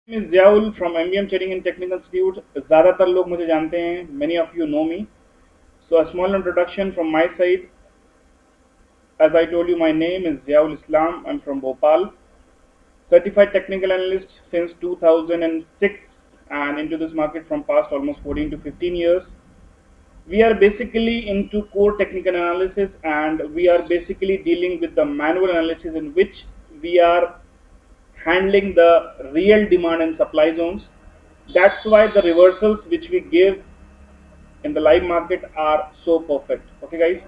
is Ziaul from MBM Trading and Technical Institute. ज़्यादातर लोग मुझे जानते हैं. Many of you know me. So a small introduction from my side. As I told you, my name is Ziaul Islam. I'm from Bhopal. Certified technical analyst since 2006 and into this market from past almost 14 to 15 years. We are basically into core technical analysis, and we are basically dealing with the manual analysis in which we are handling the real demand and supply zones. That's why the reversals which we give in the live market are so perfect. Okay, guys.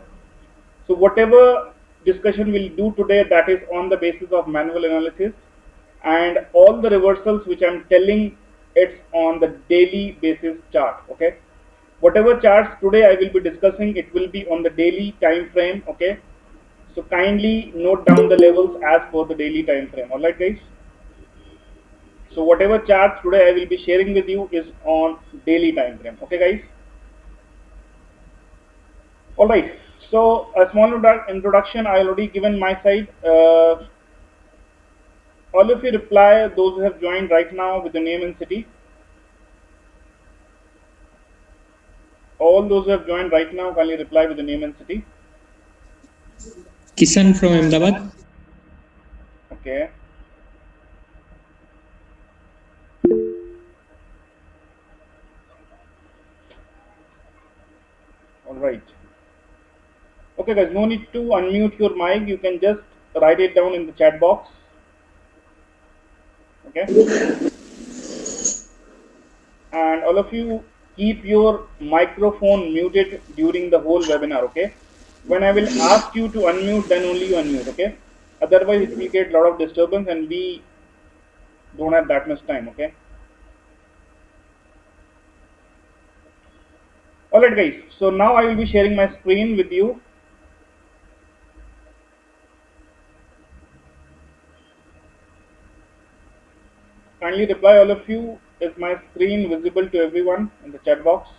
So whatever discussion we'll do today, that is on the basis of manual analysis, and all the reversals which I'm telling, it's on the daily basis chart. Okay. Whatever charts today I will be discussing, it will be on the daily time frame. Okay. So kindly note down the levels as per the daily time frame. All right, guys. So whatever charts today I will be sharing with you is on daily time frame. Okay, guys. All right. So a small introduction I already given my side. All of you reply, those who have joined right now, with the name and city. All those who have joined right now, kindly reply with the name and city. Kisan from Ahmedabad. Okay. All right. Okay, guys, no need to unmute your mic. You can just write it down in the chat box. Okay. And all of you keep your microphone muted during the whole webinar. Okay. When I will ask you to unmute, then only you unmute. Okay. Otherwise, it will get a lot of disturbance, and we don't have that much time. Okay. All right, guys. So now I will be sharing my screen with you. Kindly reply, all of you. Is my screen visible to everyone in the chat box?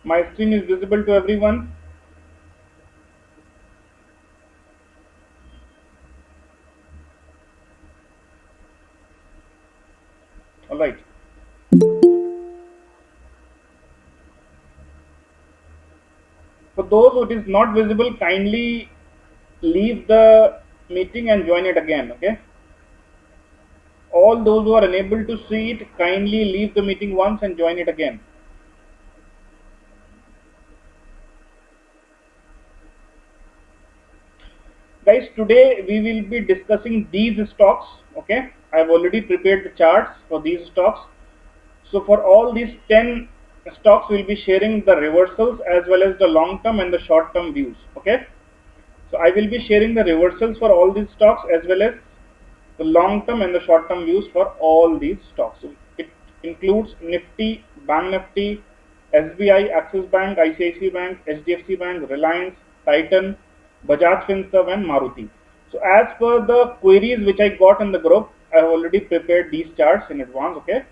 My screen is visible to everyone. All right. For those who it is not visible, kindly leave the meeting and join it again. Okay. All those who are unable to see it, kindly leave the meeting once and join it again. Guys, today we will be discussing these stocks. Okay, I've already prepared the charts for these stocks. So for all these 10 stocks, we'll be sharing the reversals as well as the long term and the short term views. Okay, so I will be sharing the reversals for all these stocks as well as the long term and the short term views for all these stocks. So it includes Nifty, Bank Nifty, SBI, Axis Bank, ICICI Bank, HDFC Bank, Reliance, Titan, Bajaj Finserv, and Maruti. So as per the queries which I got in the group, I have already prepared these charts in advance. Okay,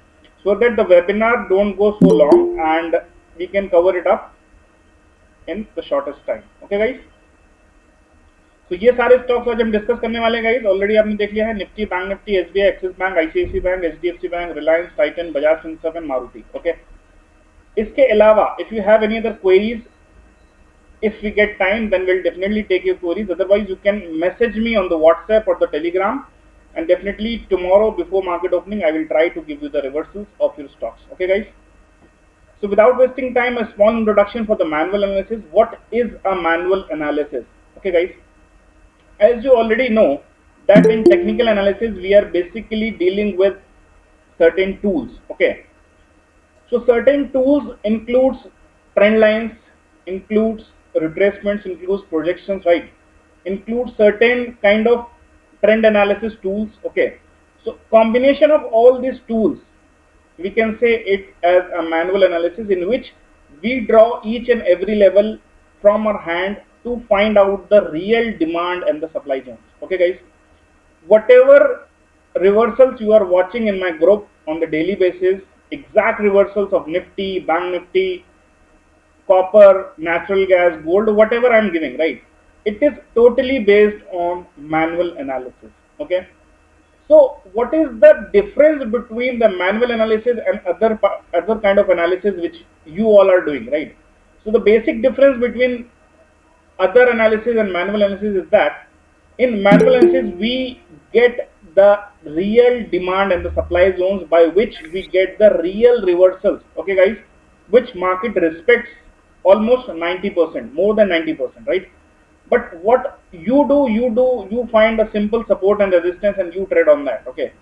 so that the webinar don't go so long and we can cover it up in the shortest time. Okay, guys. तो ये सारे stocks आज हम discuss करने वाले हैं guys. Already आपने देख लिया है Nifty, bank Nifty, SBI, Axis bank, ICICI bank, HDFC bank, Reliance, Titan, Bajaj Finserv and Maruti. Okay, इसके अलावा if you have any other queries, if we get time, then we'll definitely take your queries. Otherwise, you can message me on the WhatsApp or the Telegram, and definitely tomorrow before market opening, I will try to give you the reversals of your stocks. Okay, guys. So without wasting time, a small introduction for the manual analysis. What is a manual analysis? Okay, guys. As you already know, that in technical analysis we are basically dealing with certain tools. Okay, so certain tools includes trend lines, includes retracements, includes projections, right? Includes certain kind of trend analysis tools. Okay, so combination of all these tools, we can say it as a manual analysis in which we draw each and every level from our hand to find out the real demand and the supply zones. Okay, guys. Whatever reversals you are watching in my group on the daily basis, exact reversals of Nifty, Bank Nifty, copper, natural gas, gold, whatever I'm giving, right? It is totally based on manual analysis. Okay. So what is the difference between the manual analysis and other kind of analysis which you all are doing, right? So the basic difference between other analysis and manual analysis is that in manual analysis we get the real demand and the supply zones by which we get the real reversals, okay guys, which market respects almost 90%, more than 90%, right? But what you find a simple support and resistance and you trade on that, okay?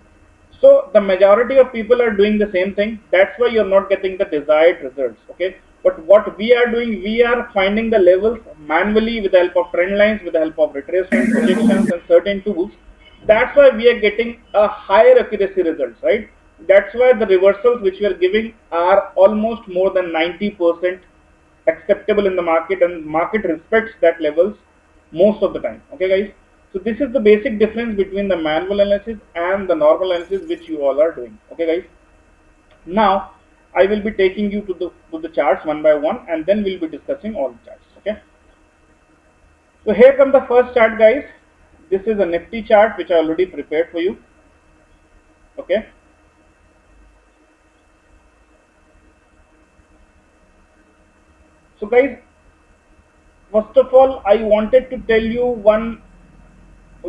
So the majority of people are doing the same thing. That's why you're not getting the desired results, okay? But what we are doing, we are finding the levels manually with the help of trend lines, with the help of retracement projections and certain tools. That's why we are getting a higher accuracy results, right? That's why the reversals which we are giving are almost more than 90% acceptable in the market, and market respects that levels most of the time, okay guys? So this is the basic difference between the manual analysis and the normal analysis which you all are doing, okay guys? Now I will be taking you to the charts one by one, and then we'll be discussing all the charts, okay? So here comes the first chart, guys. This is a Nifty chart which I already prepared for you, okay? So guys, first of all, I wanted to tell you one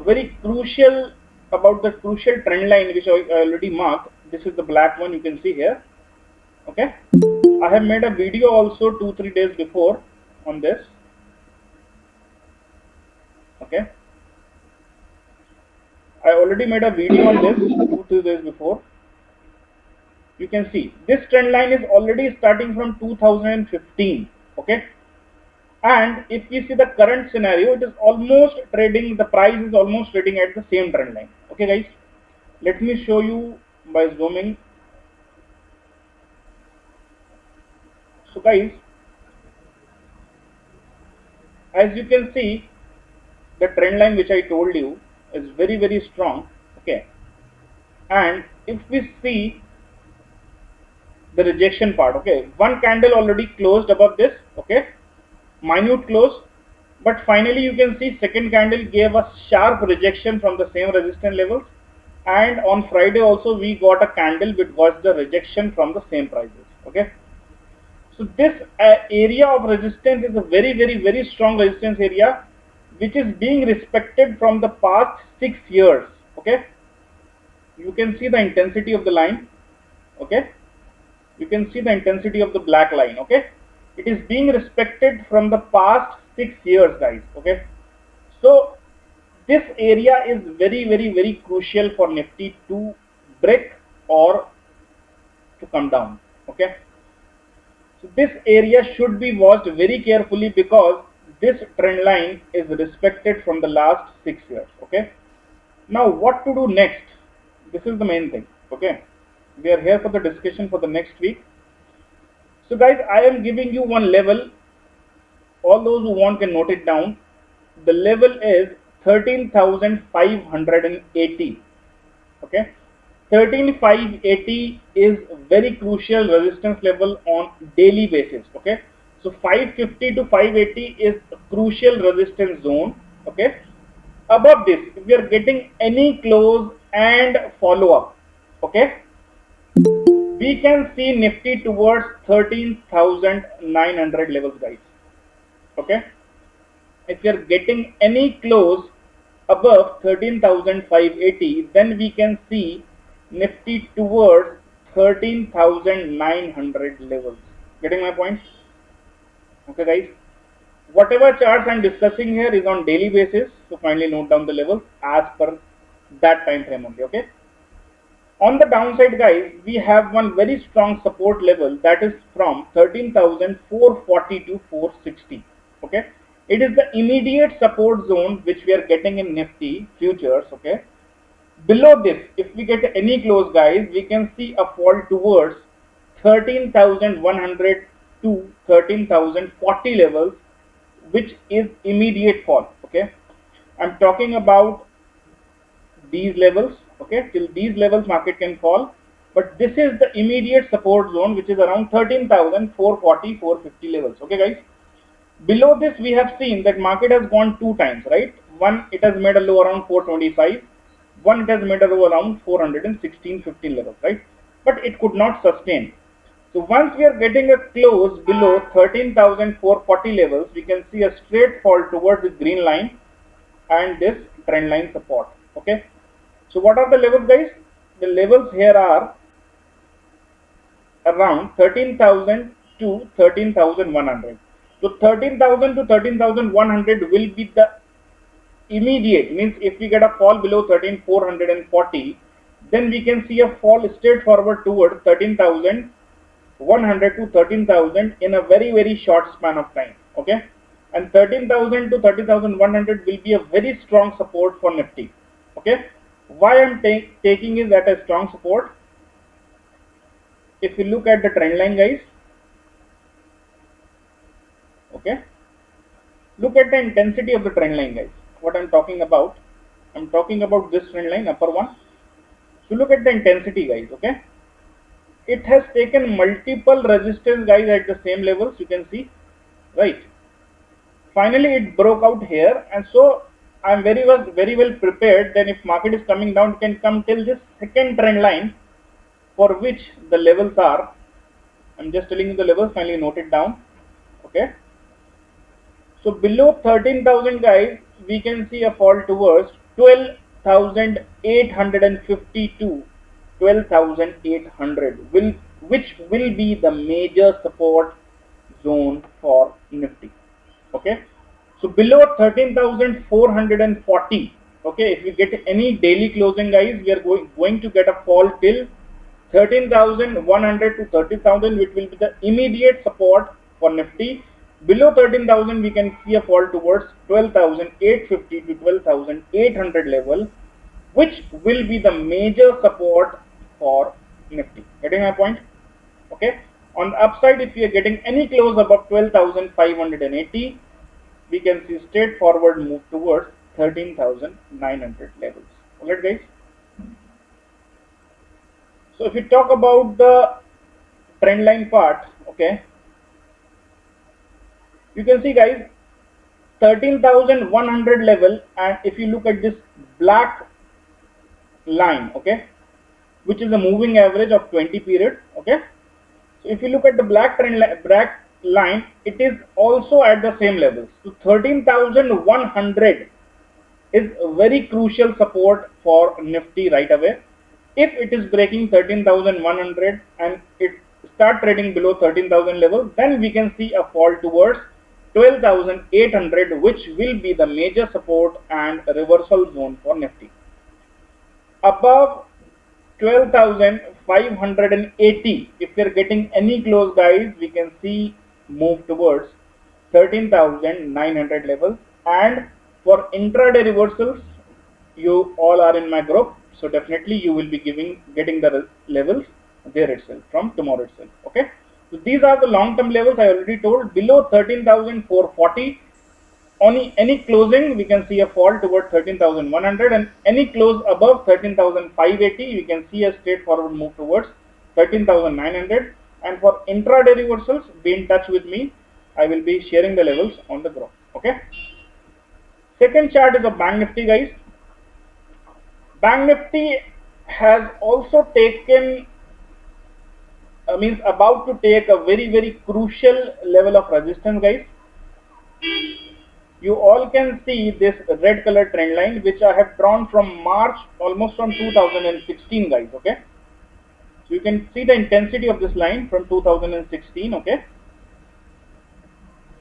very crucial about the crucial trend line which I already marked. This is the black one you can see here, okay? I have made a video also 2-3 days before on this, okay? I already made a video on this 2-3 days before. You can see this trend line is already starting from 2015, okay? And if we see the current scenario, it is almost trading, the price is almost trading at the same trend line, okay guys? Let me show you by zooming. So guys, as you can see, the trend line which I told you is very strong, okay? And if we see the rejection part, okay, one candle already closed above this, okay, minute close, but finally you can see second candle gave a sharp rejection from the same resistance levels, and on Friday also we got a candle which was the rejection from the same prices, okay? So this area of resistance is a very strong resistance area which is being respected from the past 6 years, okay? You can see the intensity of the line, okay? You can see the intensity of the black line, okay? It is being respected from the past 6 years, guys, okay? So this area is very crucial for Nifty to break or to come down, okay? So this area should be watched very carefully because this trend line is respected from the last 6 years, okay? Now what to do next? This is the main thing, okay? We are here for the discussion for the next week. So guys, I am giving you one level. All those who want can note it down. The level is 13,580, okay? 13,580 is very crucial resistance level on daily basis, okay? So 550 to 580 is a crucial resistance zone, okay? Above this, if we are getting any close and follow up, okay, we can see Nifty towards 13,900 levels, guys, okay? If we are getting any close above 13,580, then we can see Nifty towards 13,900 levels. Getting my point? Okay guys, whatever charts I am discussing here is on daily basis, so kindly note down the levels as per that time frame only, okay? On the downside, guys, we have one very strong support level that is from 13,440 to 460, okay? It is the immediate support zone which we are getting in Nifty futures, okay? Below this, if we get any close, guys, we can see a fall towards 13,100 to 13,040 levels, which is immediate fall, okay? I'm talking about these levels, okay? Till these levels market can fall, but this is the immediate support zone which is around 13,440, 450 levels, okay guys? Below this we have seen that market has gone 2 times, right? One, it has made a low around 425, One it has made around 416.15 levels, right? But it could not sustain. So once we are getting a close below 13,440 levels, we can see a straight fall towards the green line and this trend line support. Okay. So what are the levels, guys? The levels here are around 13,000 to 13,100. So 13,000 to 13,100 will be the immediate, means if we get a fall below 13,440, then we can see a fall straight forward towards 13,100 to 13,000 in a very short span of time. Okay, and 13,000 to 13,100 will be a very strong support for Nifty. Okay, why I'm taking is that a strong support. If you look at the trend line, guys, okay, look at the intensity of the trend line, guys. What I'm talking about this trend line, upper one. So look at the intensity, guys. Okay, it has taken multiple resistance, guys, at the same levels, you can see, right? Finally it broke out here, and so I'm very well prepared. Then if market is coming down, it can come till this second trend line, for which the levels are, I'm just telling you the levels, finally note it down. Okay, so below 13,000, guys, we can see a fall towards 12,852, 12,800 which will be the major support zone for Nifty. Okay, so below 13,440, okay, if we get any daily closing, guys, we are going to get a fall till 13,100 to 30,000, which will be the immediate support for Nifty. Below 13,000, we can see a fall towards 12,850 to 12,800 level, which will be the major support for Nifty. Getting my point? Okay. On the upside, if we are getting any close above 12,580, we can see straightforward move towards 13,900 levels. Alright, guys. So if we talk about the trend line part, okay, you can see, guys, 13,100 level, and if you look at this black line, okay, which is a moving average of 20 period. Okay, so if you look at the black line, it is also at the same levels. So 13,100 is a very crucial support for Nifty right away. If it is breaking 13,100 and it start trading below 13,000 level, then we can see a fall towards 12,800, which will be the major support and reversal zone for Nifty. Above 12,580, if we are getting any close, guys, we can see move towards 13,900 levels. And for intraday reversals, you all are in my group, so definitely you will be getting the levels there itself from tomorrow itself. Okay, so these are the long-term levels. I already told. Below 13,440, on any closing, we can see a fall toward 13,100, and any close above 13,580, we can see a straightforward move towards 13,900. And for intraday reversals, be in touch with me. I will be sharing the levels on the group. Okay. Second chart is of Bank Nifty, guys. Bank Nifty has also taken, means about to take a very crucial level of resistance, guys. You all can see this red color trend line, which I have drawn from March, almost from 2016, guys. Okay, so you can see the intensity of this line from 2016. Okay,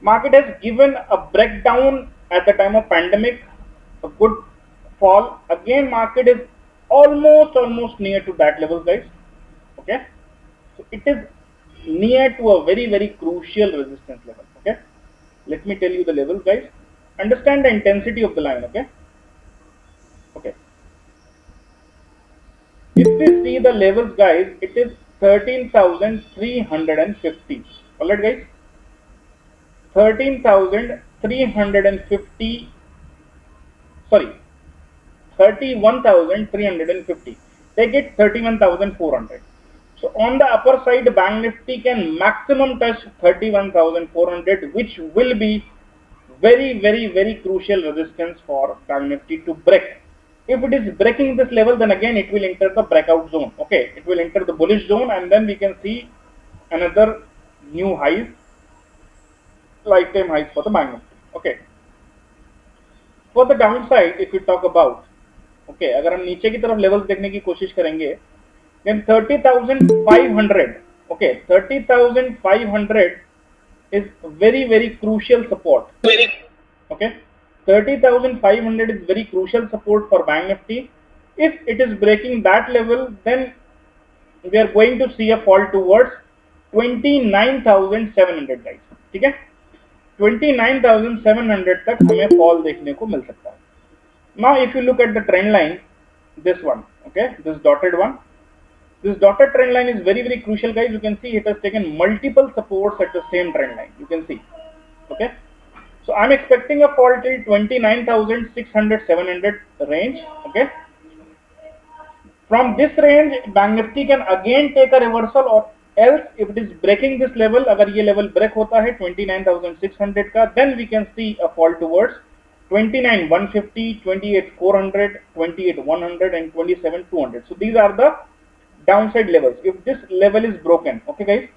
market has given a breakdown at the time of pandemic, a good fall. Again, market is almost near to that level, guys. Okay, so it is near to a very crucial resistance level. Okay, let me tell you the levels, guys. Understand the intensity of the line. Okay, okay, if we see the levels, guys, it is 13,350. all right, guys, 13,350, sorry, 31,350. Take it 31,400. So on the upper side, Bank Nifty can maximum touch 31,400, which will be very crucial resistance for Bank Nifty to break. If it is breaking this level, then again it will enter the breakout zone. Okay, it will enter the bullish zone, and then we can see another new highs, lifetime highs for the Bank Nifty. Okay, for the downside, if we talk about, okay, अगर हम नीचे की तरफ levels देखने की कोशिश करेंगे, then 30,500, okay, 30,500 is very crucial support. Okay, 30,500 is very crucial support for Bank Nifty. If it is breaking that level, then we are going to see a fall towards 29,700 guys. ठीक है, 29,700 तक हमें fall देखने को मिल सकता है. Now if you look at the trend line, this one, okay, this dotted one, this dotted trend line is very crucial guys. You can see it has taken multiple supports at the same trend line. You can see, okay. So I'm expecting a fall till 29,600 700 range. Okay, from this range Bank Nifty can again take a reversal, or else if it is breaking this level, अगर ये level break होता है 29,600 का, then we can see a fall towards 29,150, 28,400, 28,100 and 27,200. So these are the downside levels if this level is broken. Okay guys,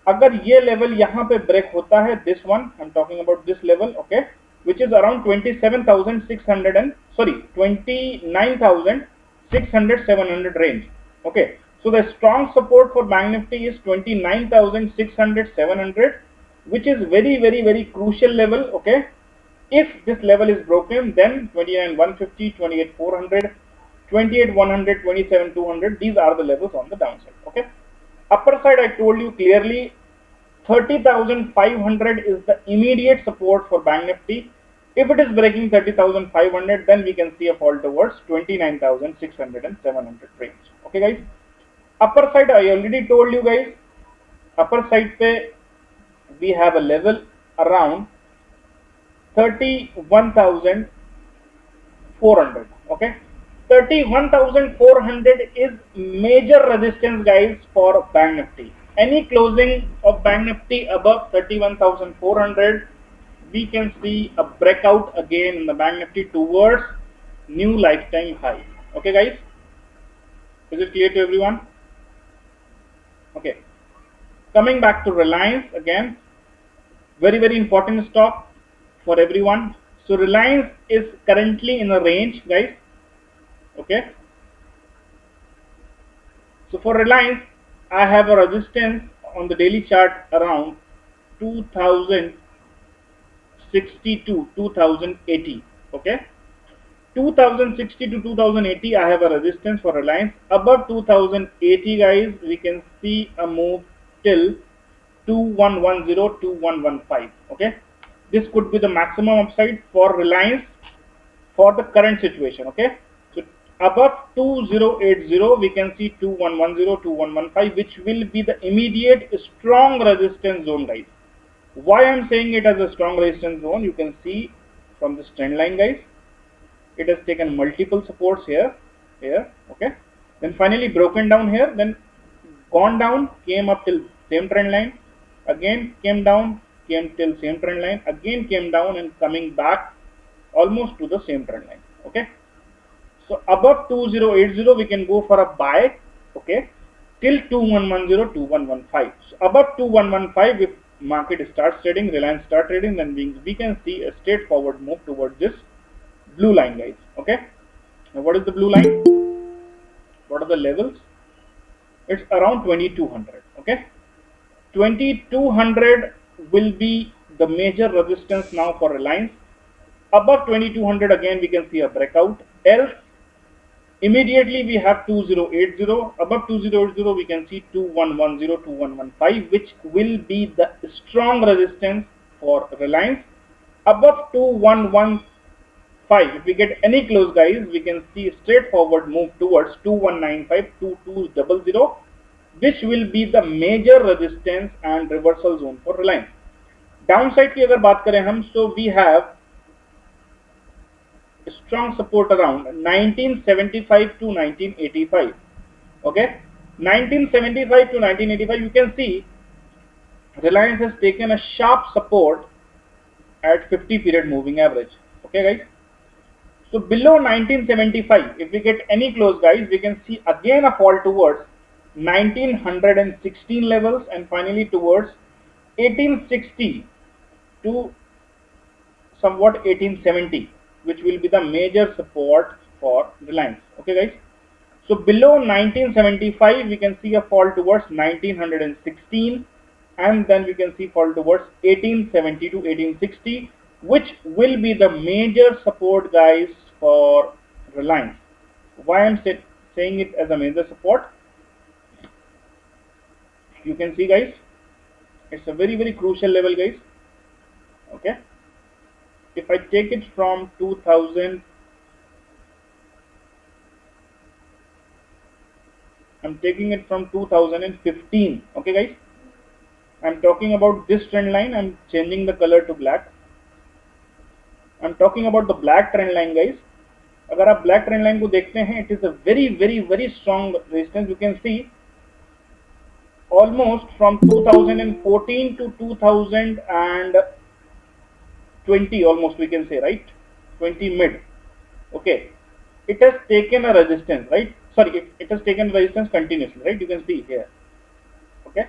अगर ये level यहाँ पे break होता है, this one I'm talking about, this level, okay, which is around 27,600 and 29,600 700 range. Okay, so the strong support for Bank Nifty is 29,600 700, which is very crucial level. Okay, if this level is broken, then 29,150, 28,400, 28,100, 27,200, these are the levels on the downside. Okay, upper side I told you clearly, 30,500 is the immediate support for Bank Nifty. If it is breaking 30,500, then we can see a fall towards 29,600 and 700 range. Okay guys, upper side I already told you guys, upper side pe we have a level around 31,400. okay, 31,400 is major resistance guys for Bank Nifty. Any closing of Bank Nifty above 31,400, we can see a breakout again in the Bank Nifty towards new lifetime high. Okay guys, is it clear to everyone? Okay, coming back to Reliance again, very important stock for everyone. So Reliance is currently in a range guys. Okay, so for Reliance I have a resistance on the daily chart around 2062 2080. okay, 2060 to 2080 I have a resistance for Reliance. Above 2080 guys, we can see a move till 2110 2115. okay, this could be the maximum upside for Reliance for the current situation. Okay, so above 2080 we can see 2110 2115, which will be the immediate strong resistance zone guys. Why I'm saying it as a strong resistance zone, you can see from this trend line guys, it has taken multiple supports here, okay, then finally broken down here, then gone down, came up till same trend line, again came down, came till same trend line, again came down and coming back almost to the same trend line. Okay, so above 2080 we can go for a buy, okay, till 2110 2115. So above 2115, if market starts trading, Reliance start trading, then we can see a straightforward move towards this blue line guys. Okay, now what is the blue line? What are the levels? It's around 2200. Okay, 2200 will be the major resistance now for Reliance. Above 2200 again we can see a breakout, else immediately we have 2080. Above 2080 we can see 2110 2115, which will be the strong resistance for Reliance. Above 2115, if we get any close guys, we can see a straightforward move towards 2195 2200, which will be the major resistance and reversal zone for Reliance. Downside की अगर बात करें हम, so we have strong support around 1975 to 1985. Okay, 1975 to 1985, you can see Reliance has taken a sharp support at 50 period moving average. Okay guys, So below 1975, if we get any close, guys, we can see again a fall towards 1916 levels, and finally towards 1860 to somewhat 1870, which will be the major support for Reliance. Okay, guys. So below 1975, we can see a fall towards 1916, and then we can see fall towards 1870 to 1860, which will be the major support, guys, for Reliance. Why I'm saying it as a major support? You can see, guys, it's a very crucial level, guys. Okay. If I take it from 2000, I'm taking it from 2015. Okay, guys. I'm talking about this trend line. I'm changing the color to black. I'm talking about the black trend line, guys. अगर आप black trend line को देखते हैं, it is a very strong resistance. You can see almost from 2014 to 2020, almost we can say, right? 20 mid. Okay, it has taken a resistance, right? Sorry, it has taken resistance continuously, right? You can see here. Okay.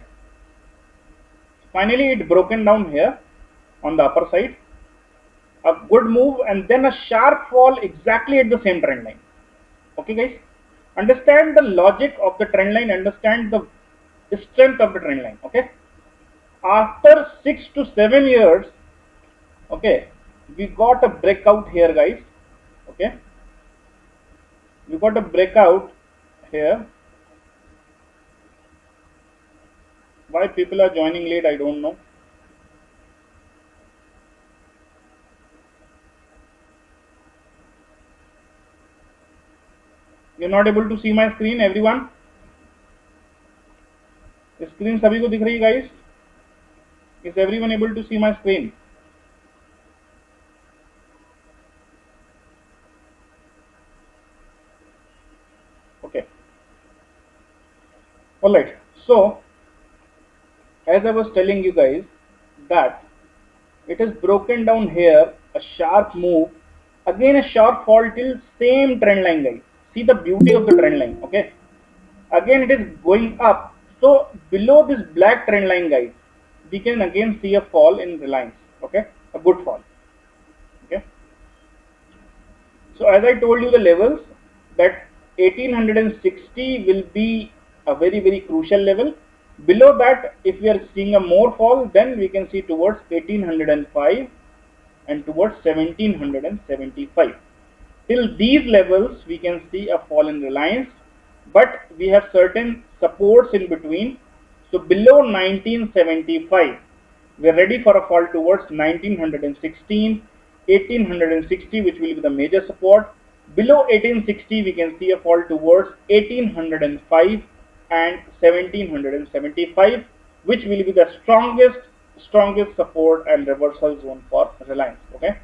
Finally, it broken down here on the upper side. A good move and then a sharp fall exactly at the same trend line. Okay, guys, understand the logic of the trend line, understand the strength of the trend line. Okay, after 6 to 7 years, okay, we got a breakout here, guys. Okay, we got a breakout here. Why people are joining late, I don't know. You're not able to see my screen, everyone? Screen सभी को दिख रही है, guys? Is everyone able to see my screen? Okay. All right. So, as I was telling you guys, that it is broken down here, a sharp move, again a sharp fall till same trend line, guys. See the beauty of the trend line. Okay. Again it is going up. So below this black trend line, guys, we can again see a fall in Reliance. Okay, a good fall. Okay. So as I told you the levels, that 1860 will be a very crucial level. Below that, if we are seeing a more fall, then we can see towards 1805 and towards 1775. Till these levels, we can see a fall in Reliance, but we have certain supports in between. So below 1975, we are ready for a fall towards 1916, 1860, which will be the major support. Below 1860, we can see a fall towards 1805 and 1775, which will be the strongest support and reversal zone for Reliance. Okay.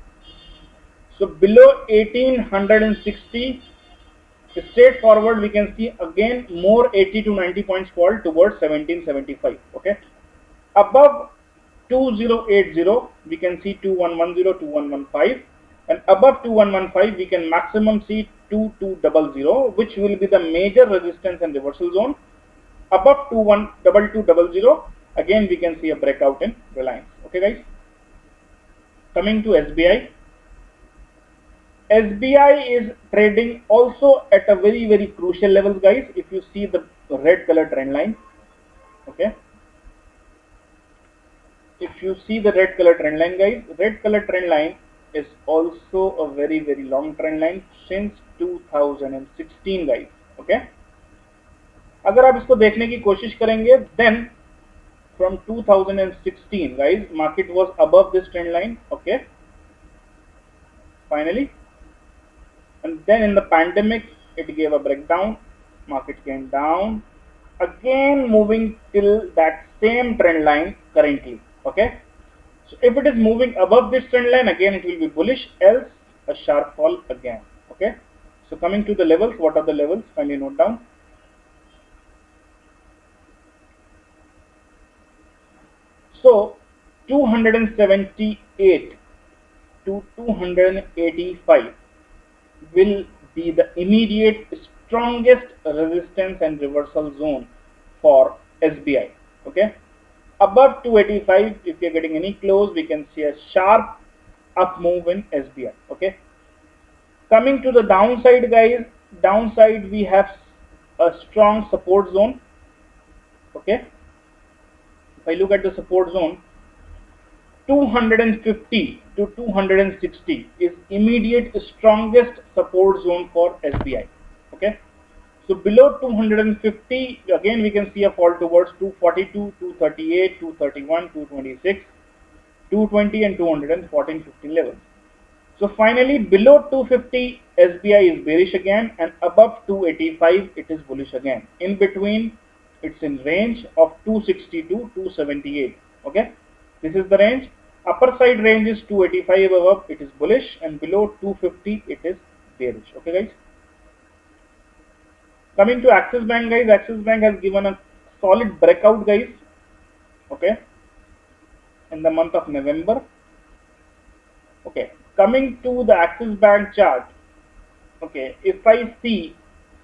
So below 1860, straightforward, we can see again more 80 to 90 points fall towards 1775. Okay. Above 2080, we can see 2110, 2115, and above 2115, we can maximum see 2200, which will be the major resistance and reversal zone. Above 2200, again we can see a breakout in Reliance. Okay, guys. Coming to SBI. SBI is trading also at a very crucial level, guys. If you see the red color trend line, okay. If you see the red color trend line, guys, red color trend line is also a very long trend line since 2016, guys. Okay. अगर आप इसको देखने की कोशिश करेंगे, then from 2016, guys, market was above this trend line. Okay. Finally. And then in the pandemic, it gave a breakdown, market came down, again moving till that same trend line currently. Okay, so if it is moving above this trend line, again it will be bullish, else a sharp fall again. Okay, so coming to the levels, what are the levels? Kindly note down. So 278 to 285. will be the immediate strongest resistance and reversal zone for SBI. Okay, above 285, if you're getting any close, we can see a sharp up move in SBI. Okay, coming to the downside, guys, downside we have a strong support zone. Okay, if I look at the support zone, 250 to 260 is immediate strongest support zone for SBI. Okay, so below 250, again we can see a fall towards 242, 238, 231, 226, 220 and 214, 15 levels. So finally below 250 SBI is bearish again, and above 285 it is bullish again. In between it's in range of 260 to 278. Okay, this is the range. Upper side range is 285, above it is bullish, and below 250 it is bearish. Okay guys, coming to Axis Bank, guys, Axis Bank has given a solid breakout, guys. Okay, in the month of November. Okay, coming to the Axis Bank chart. Okay, if I see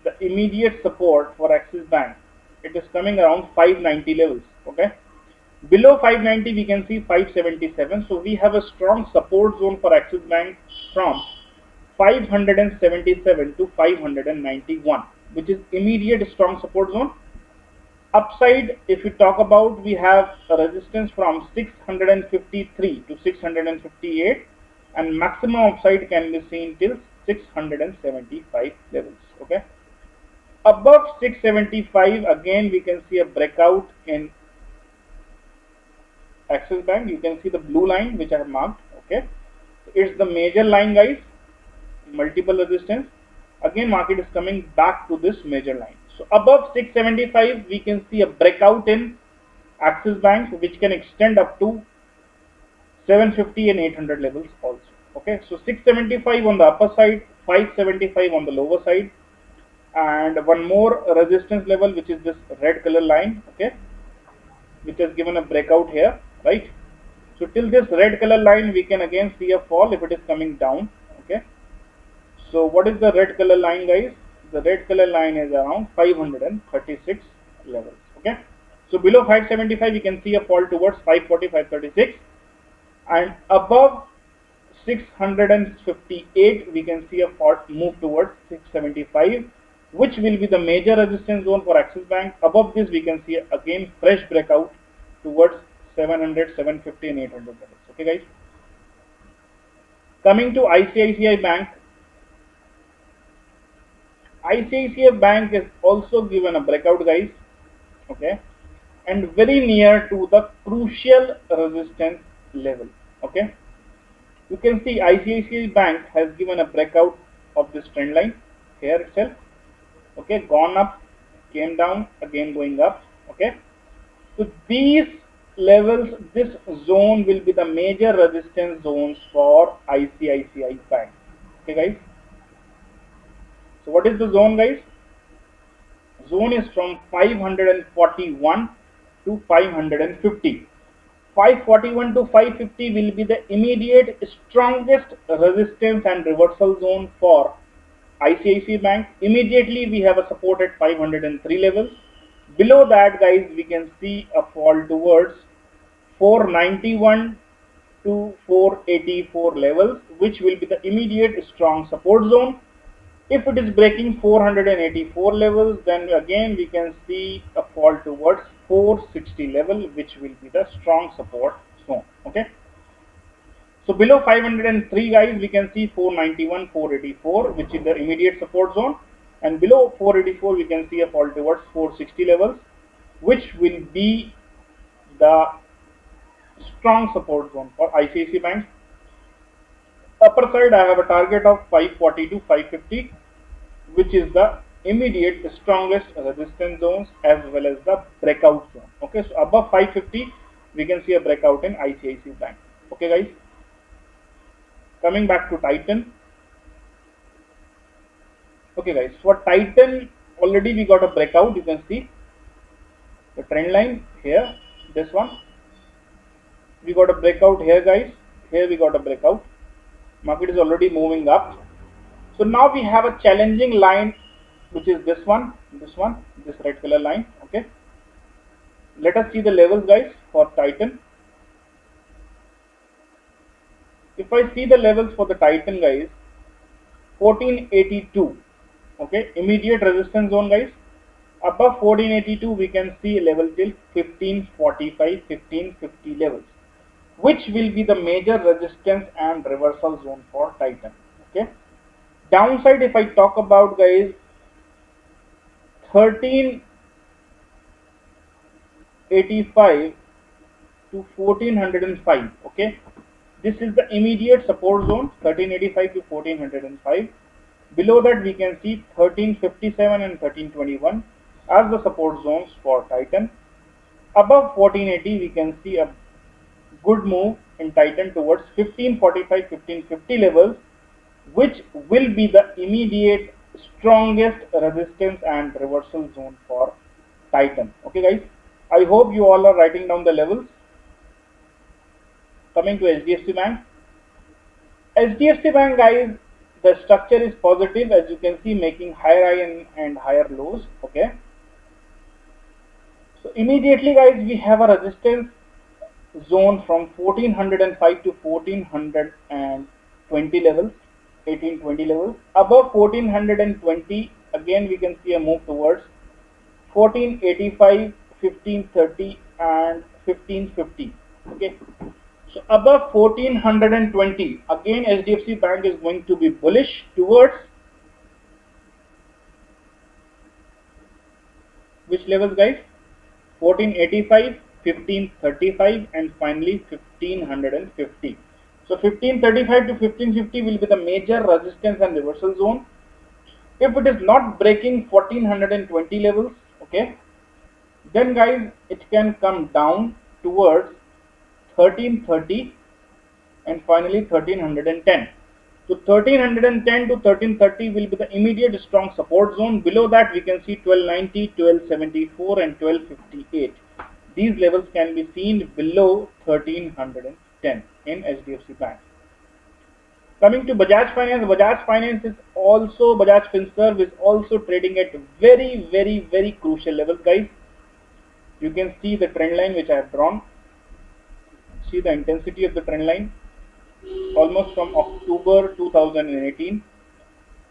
the immediate support for Axis Bank, it is coming around 590 levels. Okay, below 590 we can see 577. So we have a strong support zone for Axis Bank from 577 to 591, which is immediate strong support zone. Upside, if we talk about, we have a resistance from 653 to 658, and maximum upside can be seen till 675 levels. Okay, above 675 again we can see a breakout in Axis Bank. You can see the blue line which I have marked. Okay, it's the major line, guys. Multiple resistance. Again market is coming back to this major line. So above 675 we can see a breakout in Axis Bank, which can extend up to 750 and 800 levels also. Okay, so 675 on the upper side, 575 on the lower side, and one more resistance level, which is this red color line. Okay, which has given a breakout here, right? So till this red color line we can again see a fall if it is coming down. Okay, so what is the red color line, guys? The red color line is around 536 levels. Okay, so below 575 you can see a fall towards 540, 536, and above 658 we can see a fall move towards 675, which will be the major resistance zone for Axis Bank. Above this we can see again fresh breakout towards 700, 750 and 800 levels. Okay guys, coming to ICICI Bank. ICICI Bank is also given a breakout, guys. Okay, and very near to the crucial resistance level. Okay, you can see ICICI Bank has given a breakout of this trend line here itself. Okay, gone up, came down, again going up. Okay, so these levels, this zone will be the major resistance zones for ICICI Bank. Okay guys, so what is the zone, guys? Zone is from 541 to 550. 541 to 550 will be the immediate strongest resistance and reversal zone for ICICI Bank. Immediately we have a support at 503 levels. Below that, guys, we can see a fall towards 491 to 484 levels, which will be the immediate strong support zone. If it is breaking 484 levels, then again we can see a fall towards 460 level, which will be the strong support zone. Okay, so below 503, guys, we can see 491, 484, which is the immediate support zone, and below 484 we can see a fall towards 460 levels, which will be the strong support zone for ICICI Bank. Upper side I have a target of 540 to 550, which is the immediate strongest resistance zones as well as the breakout zone. Okay, so above 550 we can see a breakout in ICICI Bank. Okay guys, coming back to Titan. Okay guys, for Titan already we got a breakout. You can see the trend line here, this one. We got a breakout here, guys. Here we got a breakout. Market is already moving up. So now we have a challenging line, which is this red color line. Okay, let us see the levels, guys, for Titan. If I see the levels for the Titan, guys, 1482. Okay, immediate resistance zone, guys. Above 1482, we can see level till 1545, 1550 levels, which will be the major resistance and reversal zone for Titan. Okay. Downside, if I talk about, guys, 1385 to 1405. Okay, this is the immediate support zone, 1385 to 1405. Below that, we can see 1357 and 1321 as the support zones for Titan. Above 1480, we can see a good move in Titan towards 1545, 1550 levels, which will be the immediate strongest resistance and reversal zone for Titan. Okay, guys, I hope you all are writing down the levels. Coming to HDFC Bank. HDFC Bank, guys, the structure is positive, as you can see, making higher high and higher lows. Okay, so immediately, guys, we have a resistance zone from 1405 to 1420 levels, 1820 levels. Above 1420, again we can see a move towards 1485, 1530 and 1550. Okay, so above 1420, again HDFC Bank is going to be bullish towards which levels, guys? 1485, 1535 and finally 1550. So 1535 to 1550 will be the major resistance and reversal zone. If it is not breaking 1420 levels, okay, then, guys, it can come down towards 1330 and finally 1310. So 1310 to 1330 will be the immediate strong support zone. Below that, we can see 1290, 1274 and 1258. These levels can be seen below 1310 in HDFC Bank. Coming to Bajaj Finance, Bajaj Finserv is also trading at very crucial levels, guys. You can see the trend line which I have drawn. See the intensity of the trend line, almost from October 2018.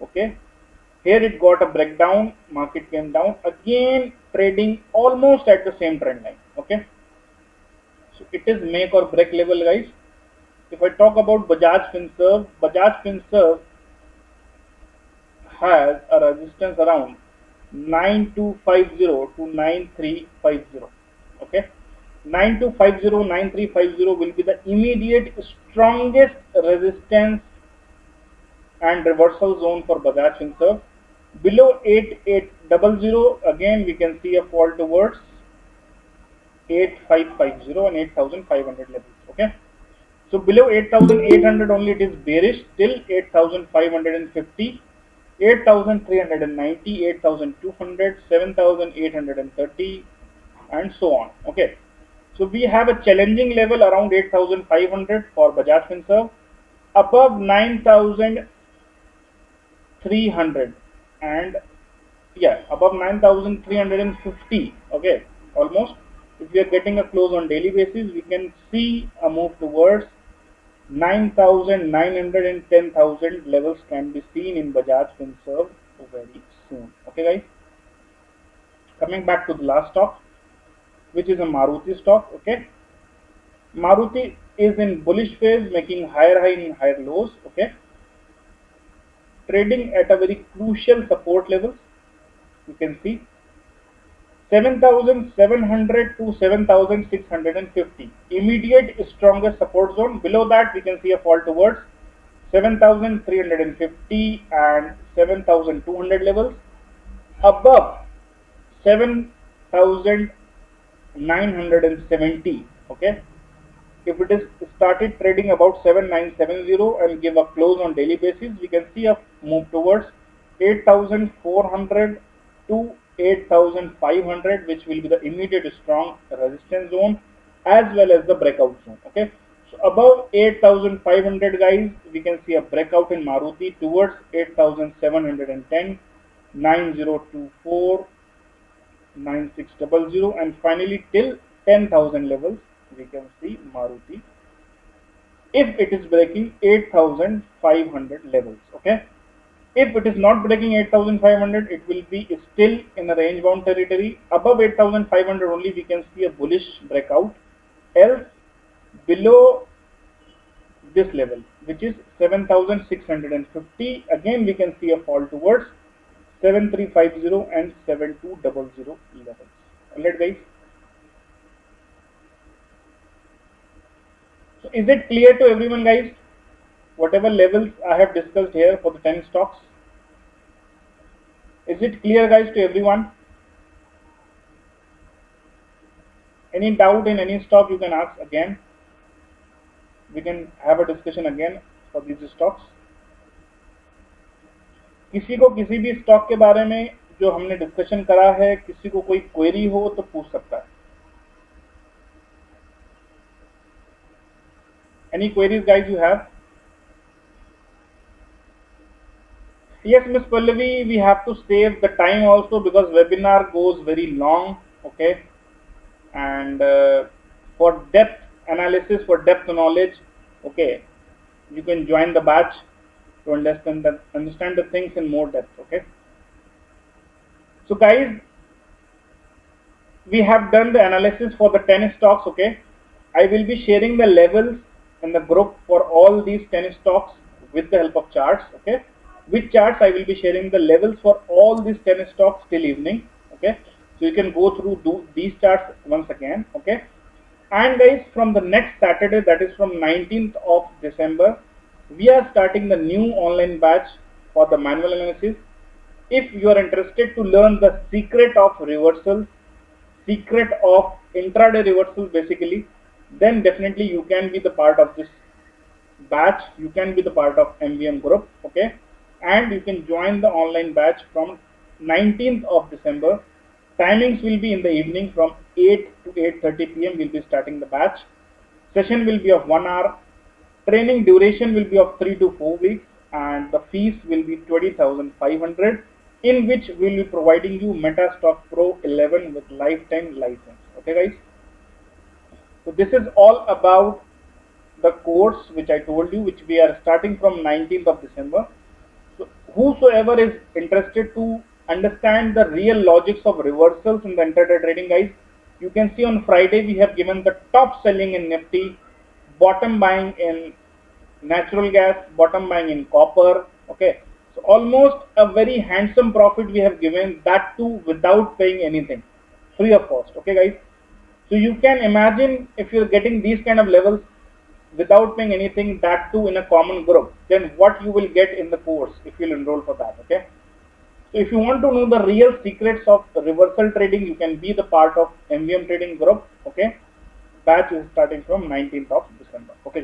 Okay, here it got a breakdown, market came down, again trading almost at the same trend line. Okay, so it is make or break level, guys. If I talk about Bajaj Finserv has a resistance around 9250 to 9350. Okay, 9250, 9350 will be the immediate strongest resistance and reversal zone for Bajaj Finserv. Below 8800, again we can see a fall towards 8550 and 8500 levels. Okay, so below 8800 only it is bearish, till 8550, 8390, 8200, 7830 and so on. Okay, so we have a challenging level around 8500 for Bajaj Finserv. Above 9300 and above 9350. Okay, almost. If we are getting a close on daily basis, we can see a move towards 9900 and 10,000 levels can be seen in Bajaj Finserv very soon. Okay, guys. Coming back to the last stock, which is a Maruti stock. Okay, Maruti is in bullish phase, making higher high and higher lows. Okay, trading at a very crucial support levels. You can see 7700 to 7650, immediate strongest support zone. Below that, we can see a fall towards 7350 and 7200 levels. Above 7970. Okay, if it is started trading about 7970 and give a close on daily basis, we can see a move towards 8400 to 8500, which will be the immediate strong resistance zone as well as the breakout zone. Okay, So above 8,500 guys, we can see a breakout in Maruti towards 8,710, 9024, 9600, and finally till 10,000 levels we can see Maruti if it is breaking 8,500 levels. Okay, if it is not breaking 8,500, it will be still in a range bound territory. Above 8,500 only we can see a bullish breakout, else below this level, which is 7,650, again we can see a fall towards 7350 and 7200 levels. Alright guys, so is it clear to everyone guys, whatever levels I have discussed here for the 10 stocks? Is it clear guys to everyone? Any doubt in any stock you can ask again. We can have a discussion again for these stocks. किसी को किसी भी stock के बारे में जो हमने discussion करा है, किसी को कोई क्वेरी हो तो पूछ सकता है. Any queries guys you have? Yes, Miss Pallavi, we have to save the time also because webinar goes very long, okay? And for depth analysis, for depth knowledge, okay, you can join the batch to understand the things in more depth, okay? So guys, we have done the analysis for the 10 stocks, okay? I will be sharing the levels in the group for all these 10 stocks with the help of charts, okay? With charts, I will be sharing the levels for all these 10 stocks till evening, okay? So you can go through these charts once again, okay? And guys, from the next Saturday, that is from 19th of December, we are starting the new online batch for the manual analysis. If you are interested to learn the secret of reversals, secret of intraday reversals basically, then definitely you can be the part of this batch. You can be the part of MVM group, okay? And you can join the online batch from 19th of December. Timings will be in the evening from 8 to 8:30 p.m. We'll be starting the batch. Session will be of 1 hour. Training duration will be of 3 to 4 weeks, and the fees will be 20,500, in which we'll be providing you MetaStock Pro 11 with lifetime license. Okay guys, so this is all about the course which I told you, which we are starting from 19th of December. So whosoever is interested to understand the real logics of reversals in the intraday trading guys, you can see on Friday we have given the top selling in Nifty, bottom buying in natural gas, bottom buying in copper, okay? So almost a very handsome profit we have given, that too without paying anything, free of cost, okay guys? So you can imagine if you're getting these kind of levels without paying anything, that too in a common group, then what you will get in the course if you'll enroll for that, okay? So if you want to know the real secrets of reversal trading, you can be the part of MVM trading group, okay? Batch is starting from 19th of December, okay?